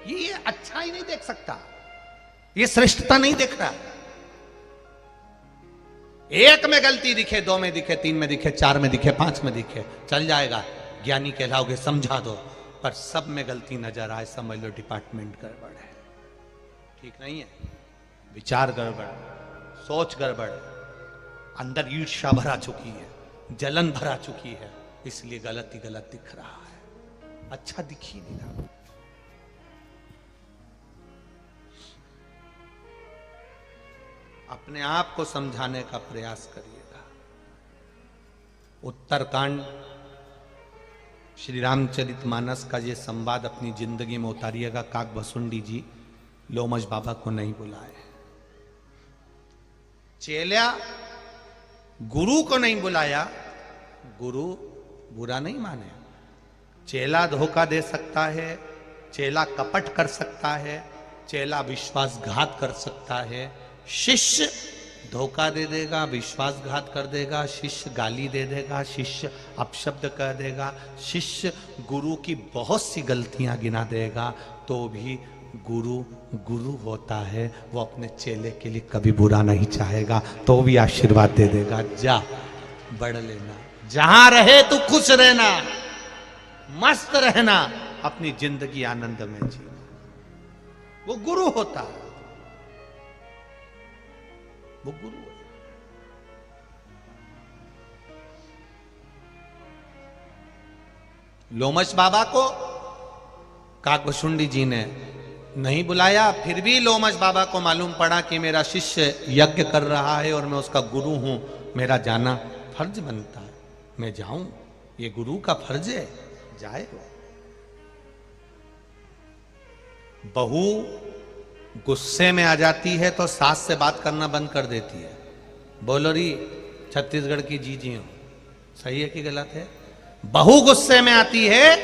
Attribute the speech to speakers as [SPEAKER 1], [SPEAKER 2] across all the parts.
[SPEAKER 1] ये अच्छा ही नहीं देख सकता, ये श्रेष्ठता नहीं देख रहा। एक में गलती दिखे, दो में दिखे, तीन में दिखे, चार में दिखे, पांच में दिखे, चल जाएगा, ज्ञानी कहलाओगे, समझा दो। पर सब में गलती नजर आए, समझ लो डिपार्टमेंट गड़बड़ है, ठीक नहीं है, विचार गड़बड़, सोच गड़बड़, अंदर ईर्ष्या भरा चुकी है, जलन भरा चुकी है, इसलिए गलत ही गलत दिख रहा है, अच्छा दिख ही नहीं रहा। अपने आप को समझाने का प्रयास करिएगा। उत्तरकांड श्री रामचरितमानस का ये संवाद अपनी जिंदगी में उतारिएगा। काकभसुंडी जी लोमश बाबा को नहीं बुलाए, चेल्या गुरु को नहीं बुलाया, गुरु बुरा नहीं माने, चेला धोखा दे सकता है, चेला कपट कर सकता है, चेला विश्वासघात कर सकता है, शिष्य धोखा दे देगा, विश्वासघात कर देगा, शिष्य गाली दे देगा, शिष्य अपशब्द कह देगा, शिष्य गुरु की बहुत सी गलतियां गिना देगा, तो भी गुरु गुरु होता है। वो अपने चेले के लिए कभी बुरा नहीं चाहेगा, तो भी आशीर्वाद दे देगा, जा बढ़ लेना, जहां रहे तू खुश रहना, मस्त रहना, अपनी जिंदगी आनंद में जीना। वो गुरु होता है, वो गुरु है। लोमश बाबा को काकभसुंडी जी ने नहीं बुलाया, फिर भी लोमश बाबा को मालूम पड़ा कि मेरा शिष्य यज्ञ कर रहा है और मैं उसका गुरु हूं, मेरा जाना फर्ज बनता है, मैं जाऊं, ये गुरु का फर्ज है, जाए। बहू गुस्से में आ जाती है तो सास से बात करना बंद कर देती है। बोलो री छत्तीसगढ़ की जी हो, सही है कि गलत है? बहू गुस्से में आती है,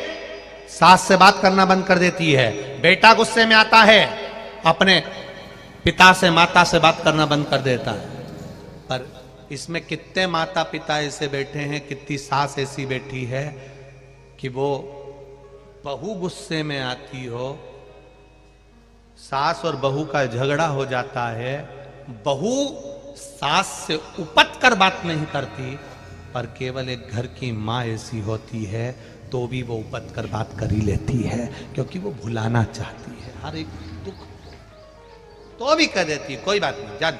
[SPEAKER 1] सास से बात करना बंद कर देती है। बेटा गुस्से में आता है, अपने पिता से माता से बात करना बंद कर देता है। पर इसमें कितने माता पिता ऐसे बैठे हैं, कितनी सास ऐसी बैठी है कि वो बहू गुस्से में आती हो, सास और बहू का झगड़ा हो जाता है, बहू सास से उपट कर बात नहीं करती, पर केवल एक घर की माँ ऐसी होती है तो भी वो उपट कर बात कर ही लेती है, क्योंकि वो भुलाना चाहती है हर एक दुख, तो भी कह देती है कोई बात नहीं, जा।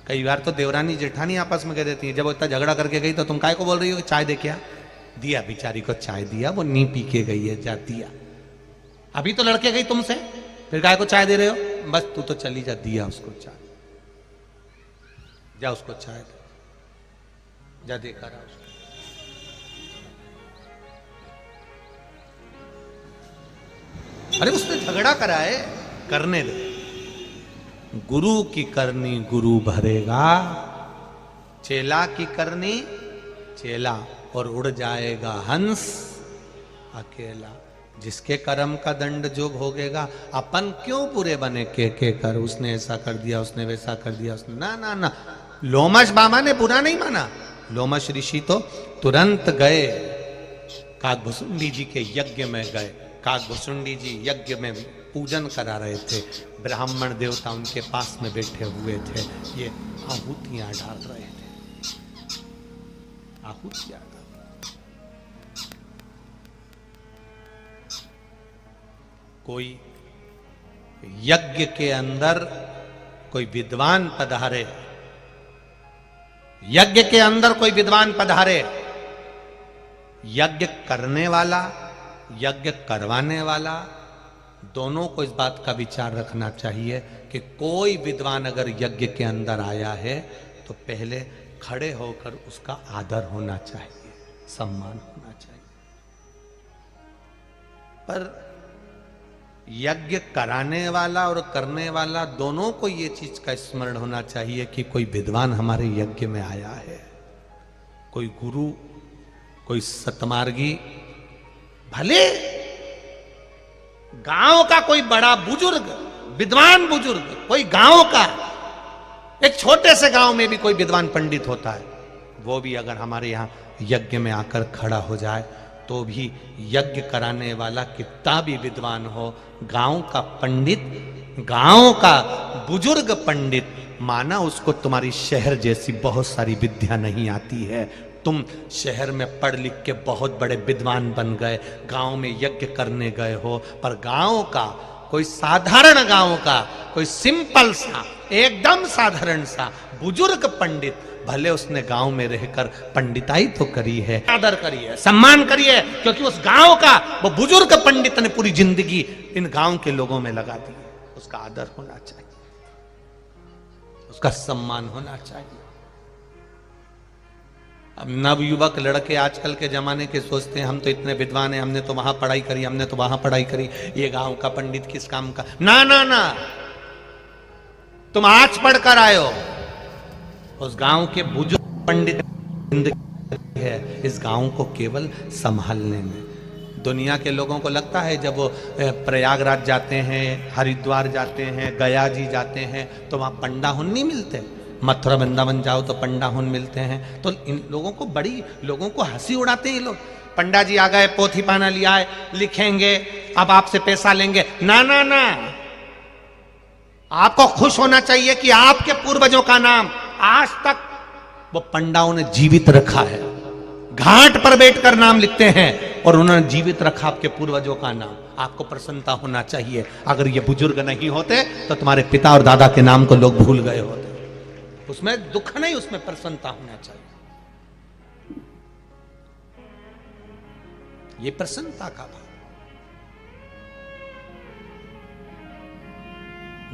[SPEAKER 1] कई बार तो देवरानी जेठानी आपस में कह देती है, जब वो इतना झगड़ा करके गई तो तुम काय को बोल रही हो, चाय दे क्या दिया, बेचारी को चाय दिया, वो नी पी के गई है, जा दिया। अभी तो लड़के गई तुमसे, फिर काय को चाय दे रहे हो, बस तू तो चली जा, दिया उसको चाय, जा उसको चाय दे, जा देखा रहा उसको। अरे उसने झगड़ा करा है, करने दे, गुरु की करनी गुरु भरेगा, चेला की करनी चेला, और उड़ जाएगा हंस अकेला। जिसके कर्म का दंड जो भोगेगा, अपन क्यों पूरे बने के कर, उसने ऐसा कर दिया, उसने वैसा कर दिया, उसने ना ना ना। लोमश बाबा ने बुरा नहीं माना, लोमश ऋषि तो तुरंत गए, काकभसुंडी जी के यज्ञ में गए। काकभसुंडी जी यज्ञ में पूजन करा रहे थे, ब्राह्मण देवता उनके पास में बैठे हुए थे, ये आहुतियां डाल रहे थे, आहुतियां। कोई यज्ञ के अंदर कोई विद्वान पधारे, यज्ञ के अंदर कोई विद्वान पधारे, यज्ञ करने वाला, यज्ञ करवाने वाला, दोनों को इस बात का विचार रखना चाहिए कि कोई विद्वान अगर यज्ञ के अंदर आया है तो पहले खड़े होकर उसका आदर होना चाहिए, सम्मान होना चाहिए। पर यज्ञ कराने वाला और करने वाला दोनों को ये चीज का स्मरण होना चाहिए कि कोई विद्वान हमारे यज्ञ में आया है, कोई गुरु, कोई सतमार्गी, भले गांव का कोई बड़ा बुजुर्ग, विद्वान बुजुर्ग, कोई गांव का, एक छोटे से गांव में भी कोई विद्वान पंडित होता है, वो भी अगर हमारे यहाँ यज्ञ में आकर खड़ा हो जाए तो भी यज्ञ कराने वाला कितना भी विद्वान हो, गांव का पंडित, गांव का बुजुर्ग पंडित, माना उसको तुम्हारी शहर जैसी बहुत सारी विद्या नहीं आती है। तुम शहर में पढ़ लिख के बहुत बड़े विद्वान बन गए, गांव में यज्ञ करने गए हो, पर गांव का कोई साधारण, गांव का कोई सिंपल सा, एकदम साधारण सा बुजुर्ग पंडित, भले उसने गांव में रहकर पंडिताई तो करी है, आदर करी है, सम्मान करी है, क्योंकि उस गांव का वो बुजुर्ग पंडित ने पूरी जिंदगी इन गांव के लोगों में लगा दी। उसका आदर होना चाहिए, उसका सम्मान होना चाहिए। अब नवयुवक लड़के आजकल के जमाने के सोचते हैं हम तो इतने विद्वान हैं, हमने तो वहां पढ़ाई करी, हमने तो वहां पढ़ाई करी, ये गांव का पंडित किस काम का। ना ना ना, तुम आज पढ़कर आए हो, उस गांव के बुजुर्ग पंडित जिंदगी है इस गांव को केवल संभालने में। दुनिया के लोगों को लगता है जब वो प्रयागराज जाते हैं, हरिद्वार जाते हैं, गया जी जाते हैं तो वहां पंडा हुन नहीं मिलते, मथुरा वृंदावन जाओ तो पंडा हुन मिलते हैं, तो इन लोगों को बड़ी, लोगों को हंसी उड़ाते हैं ये लोग। पंडा जी आ गए, पोथी पाना लिया है, लिखेंगे, अब आपसे पैसा लेंगे। ना ना ना, आपको खुश होना चाहिए कि आपके पूर्वजों का नाम आज तक वो पंडाओं ने जीवित रखा है। घाट पर बैठकर नाम लिखते हैं और उन्होंने जीवित रखा आपके पूर्वजों का नाम, आपको प्रसन्नता होना चाहिए। अगर ये बुजुर्ग नहीं होते तो तुम्हारे पिता और दादा के नाम को लोग भूल गए होते। उसमें दुख नहीं, उसमें प्रसन्नता होना चाहिए। ये प्रसन्नता का भाव।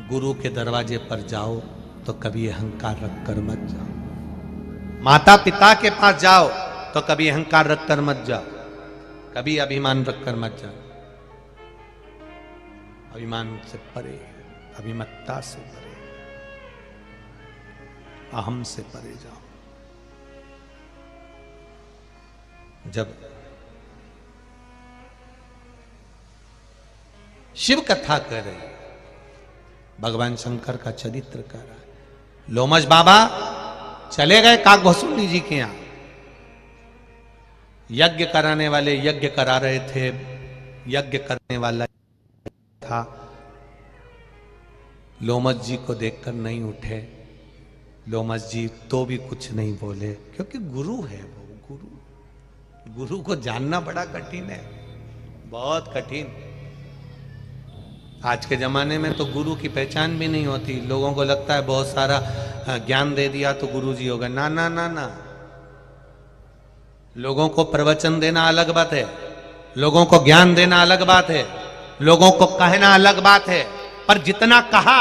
[SPEAKER 1] गुरु के दरवाजे पर जाओ तो कभी अहंकार रखकर मत जाओ, माता पिता के पास जाओ तो कभी अहंकार रखकर मत जाओ, कभी अभिमान रखकर मत जाओ। अभिमान से परे, अभिमत्ता से परे, अहम से परे जाओ। जब शिव कथा कर रही, भगवान शंकर का चरित्र कर रहा है, लोमश बाबा चले गए काकभसूनी जी के यहां, यज्ञ कराने वाले यज्ञ करा रहे थे, यज्ञ करने वाला था, लोमश जी को देखकर नहीं उठे। लोमश जी तो भी कुछ नहीं बोले, क्योंकि गुरु है वो, गुरु को जानना बड़ा कठिन है, बहुत कठिन। आज के जमाने में तो गुरु की पहचान भी नहीं होती, लोगों को लगता है बहुत सारा ज्ञान दे दिया तो गुरु जी होगा। ना ना ना ना, लोगों को प्रवचन देना अलग बात है, लोगों को ज्ञान देना अलग बात है, लोगों को कहना अलग बात है, पर जितना कहा